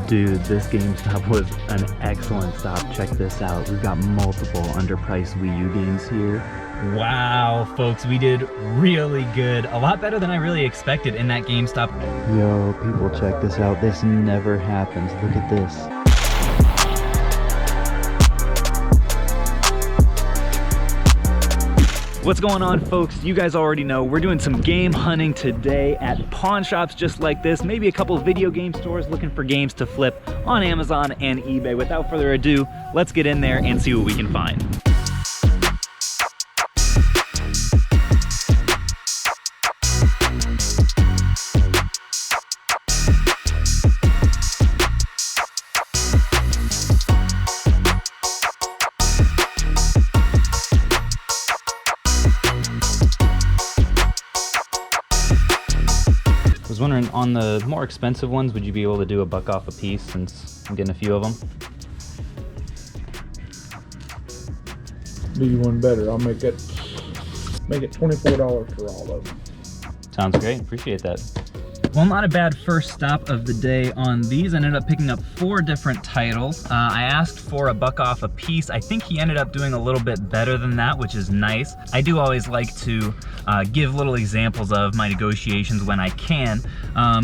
Dude, this GameStop was an excellent stop. Check this out. We've got multiple underpriced Wii U games here. Wow, folks, we did really good. A lot better than I really expected in that GameStop. Yo, people, check this out. This never happens. Look at this. What's going on, folks? You guys already know we're doing some game hunting today at pawn shops just like this, maybe a couple of video game stores looking for games to flip on Amazon and eBay. Without further ado, let's get in there and see what we can find. I was wondering, on the more expensive ones, would you be able to do $1 off a piece since I'm getting a few of them? Do you one better? I'll make it $24 for all of them. Sounds great, appreciate that. Well, not a bad first stop of the day on these. I ended up picking up 4 different titles. I asked for $1 off a piece. I think he ended up doing a little bit better than that, which is nice. I do always like to give little examples of my negotiations when I can.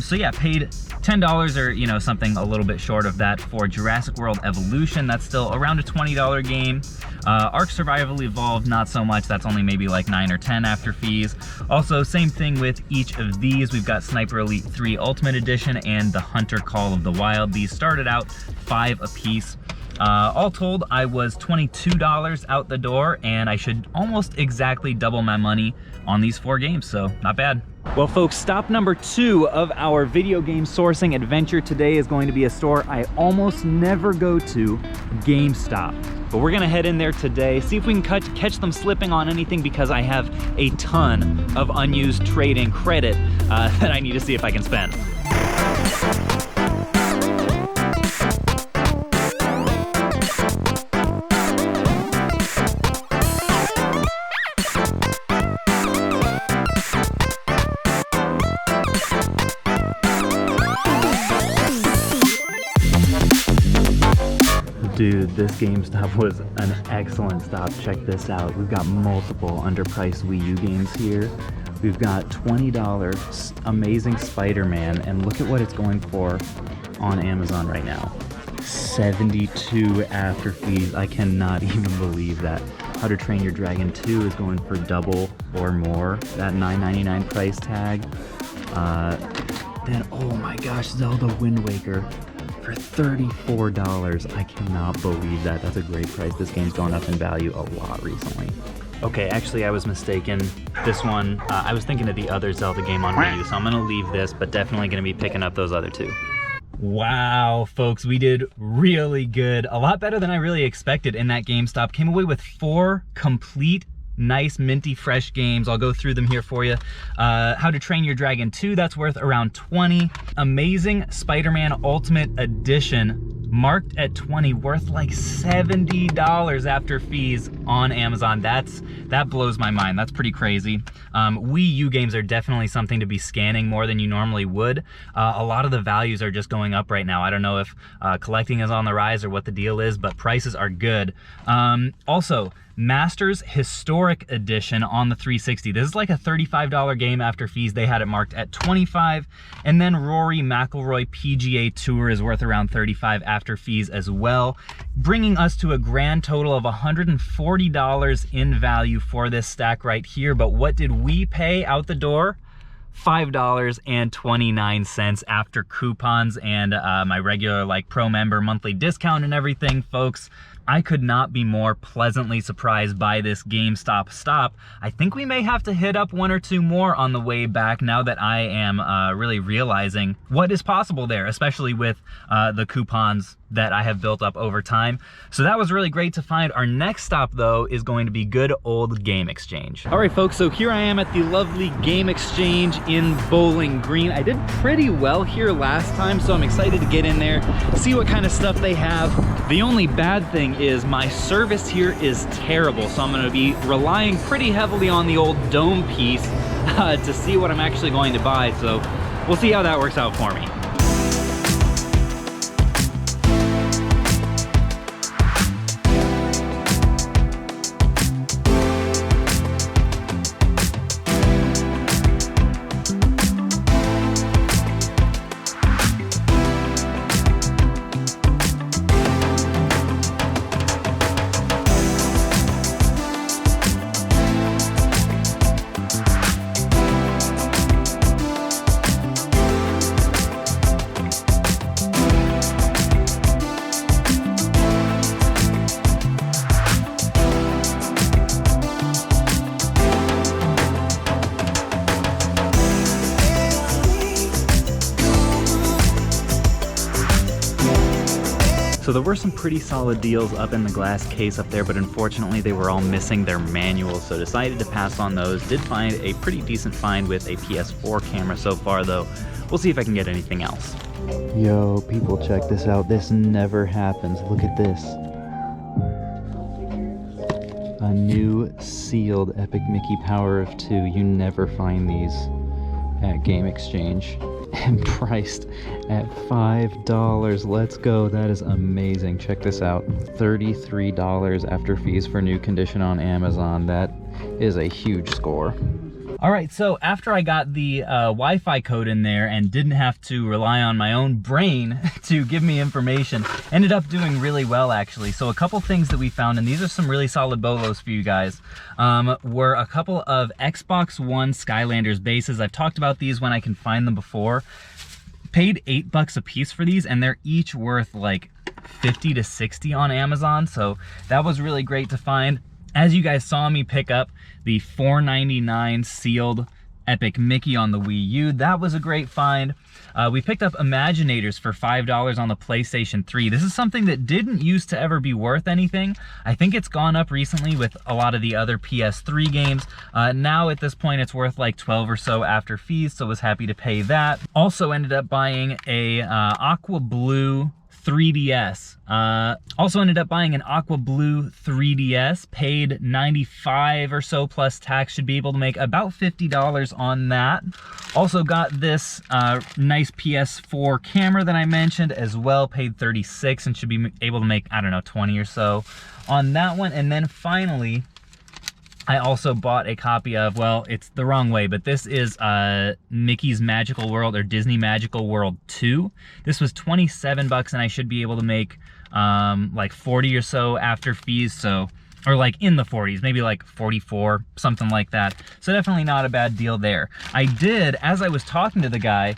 So yeah, paid $10 or, you know, something a little bit short of that for Jurassic World Evolution. That's still around a $20 game. Ark Survival Evolved, not so much. That's only maybe like 9 or 10 after fees. Also, same thing with each of these. We've got Sniper Elite 3 Ultimate Edition and the Hunter Call of the Wild. These started out $5 a piece. All told, I was $22 out the door, and I should almost exactly double my money on these 4 games, so not bad. Well, folks, stop number 2 of our video game sourcing adventure today is going to be a store I almost never go to, GameStop. But we're gonna head in there today, see if we can catch them slipping on anything, because I have a ton of unused trade-in credit that I need to see if I can spend. Dude, this GameStop was an excellent stop. Check this out. We've got multiple underpriced Wii U games here. We've got $20 Amazing Spider-Man, and look at what it's going for on Amazon right now. $72 after fees. I cannot even believe that. How to Train Your Dragon 2 is going for double or more, that $9.99 price tag. Then, oh my gosh, Zelda Wind Waker for $34. I cannot believe that. That's a great price. This game's gone up in value a lot recently. Okay, actually I was mistaken. This one, I was thinking of the other Zelda game on Wii U, so I'm gonna leave this, but definitely gonna be picking up those other 2. Wow, folks, we did really good. A lot better than I really expected in that GameStop. Came away with 4 complete nice minty fresh games. I'll go through them here for you. How to Train Your Dragon 2, that's worth around $20. Amazing Spider-Man Ultimate Edition, marked at $20, worth like $70 after fees on Amazon. That blows my mind. That's pretty crazy. Wii U games are definitely something to be scanning more than you normally would. A lot of the values are just going up right now. I don't know if collecting is on the rise or what the deal is, but prices are good. Also, Masters Historic Edition on the 360. This is like a $35 game after fees. They had it marked at $25. And then Rory McIlroy PGA Tour is worth around $35 after fees as well, bringing us to a grand total of $140 in value for this stack right here. But what did we pay out the door? $5.29 after coupons and my regular like pro member monthly discount and everything, folks. I could not be more pleasantly surprised by this GameStop stop. I think we may have to hit up 1 or 2 more on the way back now that I am really realizing what is possible there, especially with the coupons that I have built up over time. So that was really great to find. Our next stop though is going to be good old Game Exchange. All right, folks, so here I am at the lovely Game Exchange in Bowling Green. I did pretty well here last time, so I'm excited to get in there, see what kind of stuff they have. The only bad thing is my service here is terrible, so I'm gonna be relying pretty heavily on the old dome piece to see what I'm actually going to buy, so we'll see how that works out for me. So there were some pretty solid deals up in the glass case up there, but unfortunately they were all missing their manuals, so decided to pass on those. Did find a pretty decent find with a PS4 camera so far though. We'll see if I can get anything else. Yo, people, check this out. This never happens. Look at this. A new sealed Epic Mickey Power of 2. You never find these at Game Exchange. And priced at $5. Let's go. That is amazing. Check this out. $33 after fees for new condition on Amazon. That is a huge score. All right, so after I got the Wi-Fi code in there and didn't have to rely on my own brain to give me information, ended up doing really well actually. So a couple things that we found, and these are some really solid bolos for you guys, were a couple of Xbox One Skylanders bases. I've talked about these when I can find them before. Paid $8 a piece for these, and they're each worth like 50 to 60 on Amazon, so that was really great to find. As you guys saw me pick up the $4.99 sealed Epic Mickey on the Wii U, that was a great find. We picked up Imaginators for $5 on the PlayStation 3. This is something that didn't used to ever be worth anything. I think it's gone up recently with a lot of the other PS3 games. Now at this point it's worth like 12 or so after fees, so was happy to pay that. Also ended up buying a Aqua Blue 3DS. Also ended up buying an Aqua Blue 3DS, paid $95 or so plus tax, should be able to make about $50 on that. Also got this nice PS4 camera that I mentioned as well, paid $36 and should be able to make, I don't know, 20 or so on that one. And then finally, I also bought a copy of, well, it's the wrong way, but this is Mickey's Magical World, or Disney Magical World 2. This was $27 and I should be able to make like 40 or so after fees, so, or like in the 40s, maybe like 44, something like that. So definitely not a bad deal there. I did, as I was talking to the guy,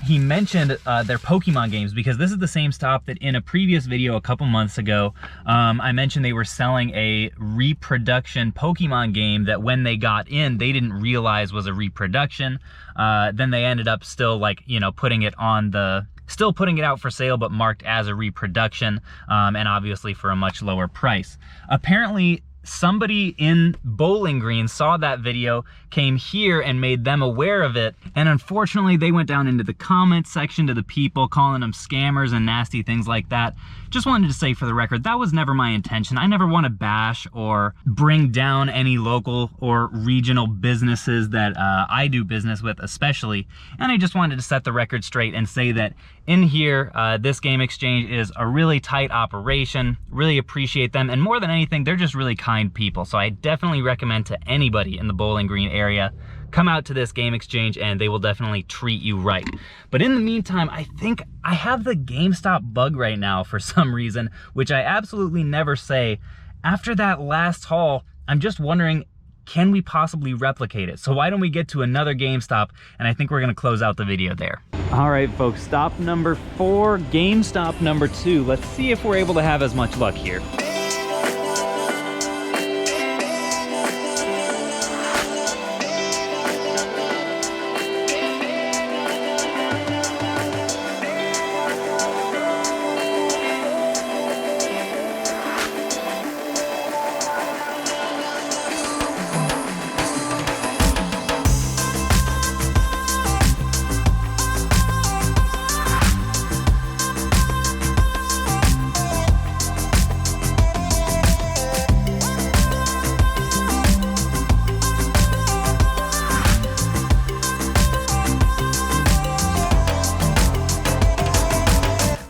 he mentioned their Pokemon games, because this is the same stop that in a previous video a couple months ago, I mentioned they were selling a reproduction Pokemon game that when they got in, they didn't realize was a reproduction. Then they ended up still, like, you know, putting it on the, still putting it out for sale, but marked as a reproduction, and obviously for a much lower price. Apparently, somebody in Bowling Green saw that video, came here and made them aware of it, and unfortunately they went down into the comments section to the people, calling them scammers and nasty things like that. Just wanted to say for the record, that was never my intention. I never want to bash or bring down any local or regional businesses that I do business with especially, and I just wanted to set the record straight and say that in here, this Game Exchange is a really tight operation, really appreciate them, and more than anything, they're just really kind people. So I definitely recommend to anybody in the Bowling Green area, come out to this Game Exchange and they will definitely treat you right. But in the meantime, I think I have the GameStop bug right now for some reason, which I absolutely never say. After that last haul, I'm just wondering, can we possibly replicate it? So why don't we get to another GameStop, and I think we're gonna close out the video there. All right, folks, stop number 4, GameStop number 2. Let's see if we're able to have as much luck here.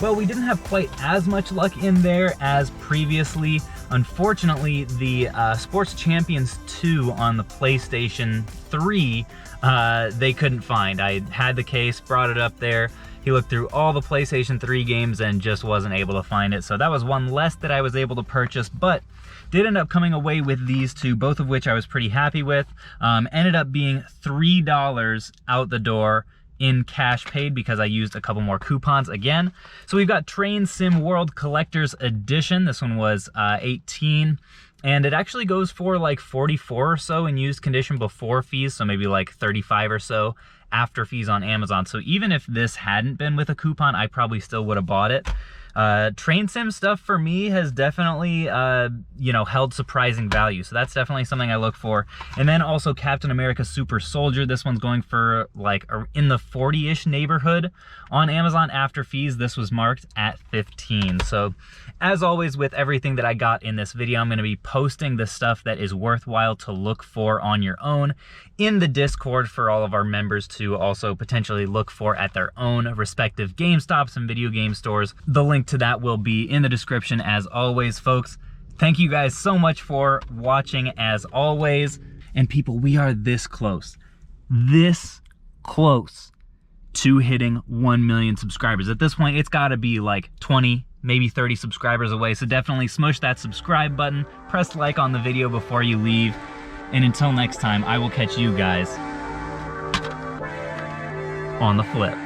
Well, we didn't have quite as much luck in there as previously. Unfortunately, the Sports Champions 2 on the PlayStation 3, they couldn't find. I had the case, brought it up there. He looked through all the PlayStation 3 games and just wasn't able to find it. So that was one less that I was able to purchase, but did end up coming away with these two, both of which I was pretty happy with. Ended up being $3 out the door in cash paid because I used a couple more coupons again. So we've got Train Sim World Collector's Edition. This one was 18, and it actually goes for like 44 or so in used condition before fees, so maybe like 35 or so after fees on Amazon. So even if this hadn't been with a coupon, I probably still would have bought it. Train sim stuff for me has definitely, you know, held surprising value. So that's definitely something I look for. And then also Captain America Super Soldier. This one's going for like in the 40-ish neighborhood on Amazon after fees. This was marked at 15. So as always with everything that I got in this video, I'm going to be posting the stuff that is worthwhile to look for on your own in the Discord for all of our members to also potentially look for at their own respective GameStops and video game stores. The link to that will be in the description as always, folks. Thank you guys so much for watching as always. And people, we are this close to hitting 1 million subscribers. At this point, it's gotta be like 20, maybe 30 subscribers away. So definitely smush that subscribe button, press like on the video before you leave. And until next time, I will catch you guys on the flip.